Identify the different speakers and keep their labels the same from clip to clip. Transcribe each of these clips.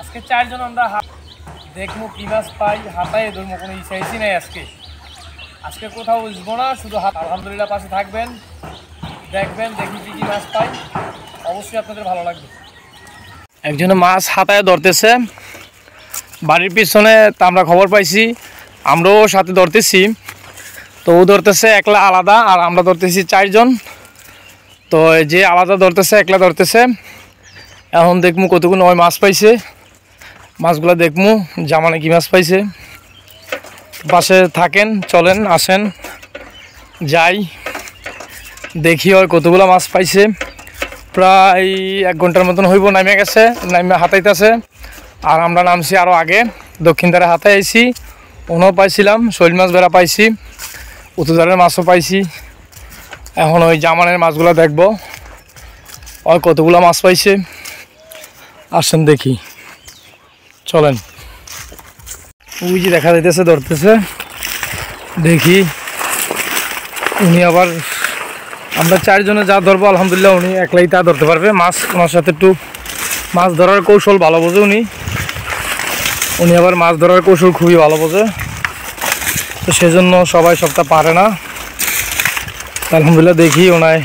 Speaker 1: আজকে চারজন আমরা দেখবো কি মাছ পাই, হাতায় ধরবো, কোনো ইচ্ছাইছি নাই। আজকে কোথাও বুঝবো না, শুধু হাত। আলহামদুলিল্লাহ পাশে থাকবেন, দেখবেন দেখি কি মাছ পাই, অবশ্যই আপনাদের ভালো লাগবে। একজনে মাছ হাতায় ধরতেছে বাড়ির পিছনে, তা আমরা খবর পাইছি, আমরাও সাথে ধরতেছি। তো ও ধরতেছে একলা আলাদা, আর আমরা ধরতেছি চারজন। তো যে আলাদা ধরতেছে একলা ধরতেছে। এখন দেখমু কতগুলো ওই মাছ পাইছে, মাছগুলো দেখমু জামানে কি মাছ পাইছে। পাশে থাকেন, চলেন, আসেন, যাই, দেখি ওই কতগুলো মাছ পাইছে। প্রায় 1 ঘন্টার মতন হইব নামে গেছে, নামে হাতাইতেছে। আর আমরা নামছি আরও আগে, দক্ষিণ ধারে হাতাই আইছি, ওনাও পাইছিলাম, শৈল মাছ বেড়া পাইছি, উত্তরধারের মাছও পাইছি। এখন ওই জামানের মাছগুলো দেখব, ওই কতগুলো মাছ পাইছে। আসেন দেখি, চলেন। ওই যে দেখা যাইতেছে ধরতেছে, দেখি। উনি আবার, আমরা চারজনে যা ধরবো আলহামদুলিল্লাহ উনি একলাই তা ধরতে পারবে মাছ। ওনার সাথে একটু মাছ ধরার কৌশল ভালো বোঝে উনি আবার মাছ ধরার কৌশল খুবই ভালো বোঝে। তো সেজন্য সবাই সবটা পারে না। আলহামদুলিল্লাহ দেখি ওনায়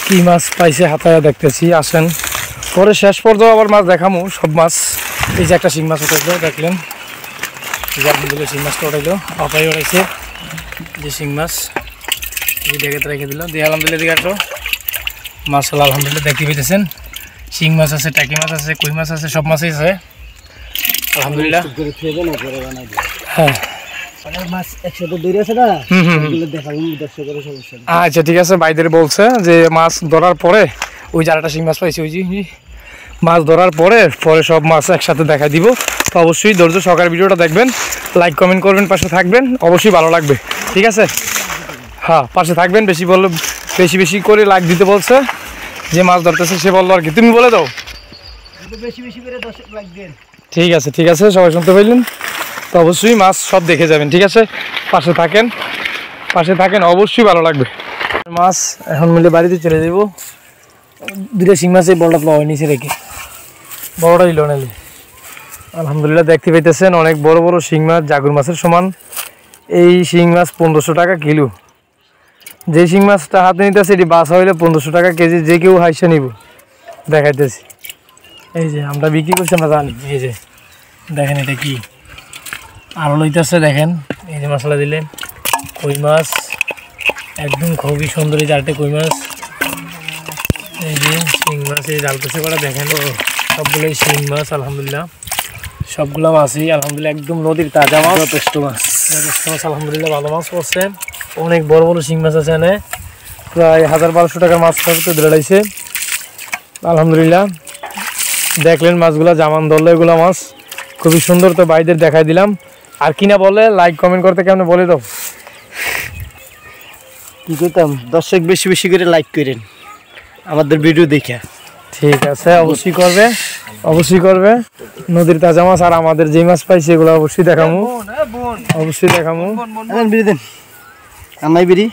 Speaker 1: কি মাছ পাইছে, হাতায় দেখতেছি। আসেন, পরে শেষ পর্যন্ত আবার মাছ দেখামু, সব মাছ। এই যে একটা শিং মাছ উঠাইলো, দেখলেন, এই যে আলহামদুলিল্লাহ শিং মাছটা উঠাইলো, পাপাই উঠাইছে যে শিং মাছ, এই ডেকে রেখে দিল দিয়ে। আলহামদুলিল্লাহ দিকে আসো, মাছাল্লাহ আলহামদুলিল্লাহ দেখতে পেতেছেন। শিং মাছ আছে, টাকি মাছ আছে, কই মাছ আছে, সব মাছই আছে আলহামদুলিল্লাহ। হ্যাঁ, আচ্ছা ঠিক আছে। ভাইদের বলছে যে মাছ ধরার পরে ওই যারাটা শিং মাছ পাইছে, ওই যে মাছ ধরার পরে সব মাছ একসাথে দেখা দিব। তো অবশ্যই ধৈর্য সহকারে ভিডিওটা দেখবেন, লাইক কমেন্ট করবেন, পাশে থাকবেন, অবশ্যই ভালো লাগবে। ঠিক আছে, হ্যাঁ পাশে থাকবেন। বেশি বেশি করে লাইক দিতে বলছে, যে মাছ ধরতেছে সে বললো আর কি। তুমি বলে দাও বেশি করে লাইক দেন। ঠিক আছে, ঠিক আছে, সবাই শুনতে পাইলেন। তো অবশ্যই মাছ সব দেখে যাবেন। ঠিক আছে, পাশে থাকেন, অবশ্যই ভালো লাগবে। মাছ এখন মিলে বাড়িতে চলে যাব। দুটো শিং মাছ এই বড়টা প্লাওয়ার নিচে রেখে, বড়টা দিল নালে। আলহামদুলিল্লাহ দেখতে পাইতেছেন অনেক বড় বড় শিং মাছ, জাগুর মাছের সমান। এই শিং মাছ 1500 টাকা কিলো। যে শিং মাছটা হাতে নিতেছে এটি বাসা হইলে 1500 টাকা কেজি, যে কেউ হাইসে নিব। দেখাইতেছি, এই যে আমরা বিক্রি করছি, আমরা জানি। এই যে দেখেন এটা কি আরো লইতেছে, দেখেন এই যে মশলা দিলে কই মাছ, একদম খুবই সুন্দর। এই চারটে কই মাছ, এই যে শিং মাছ, এই ডালতেছে করা, দেখেন সবগুলোই শিং মাছ। আলহামদুলিল্লাহ সবগুলো মাছই আলহামদুলিল্লাহ একদম নদীর তাজা মাছ, যথেষ্ট মাছ আলহামদুলিল্লাহ ভালো মাছ পড়ছে। অনেক বড় বড় শিং মাছ আছে এনে, প্রায় 1000-1200 টাকার মাছ ধরে লাইছে আলহামদুলিল্লাহ। দেখলেন মাছগুলা জামান ধরলো, এগুলো মাছ খুবই সুন্দর। তো ভাইদের দেখাই দিলাম। আর কিনা বলে লাইক কমেন্ট করতে কেমন বলে দাও।
Speaker 2: কি করতাম, দর্শক বেশি বেশি করে লাইক করেন আমাদের ভিডিও দেখে।
Speaker 1: ঠিক আছে, অবশ্যই করবে। নদীর তাজা মাছ আর আমাদের যে মাছ পাইছে এগুলো অবশ্যই দেখামু।
Speaker 2: বিড়ি দেন, বিড়ি।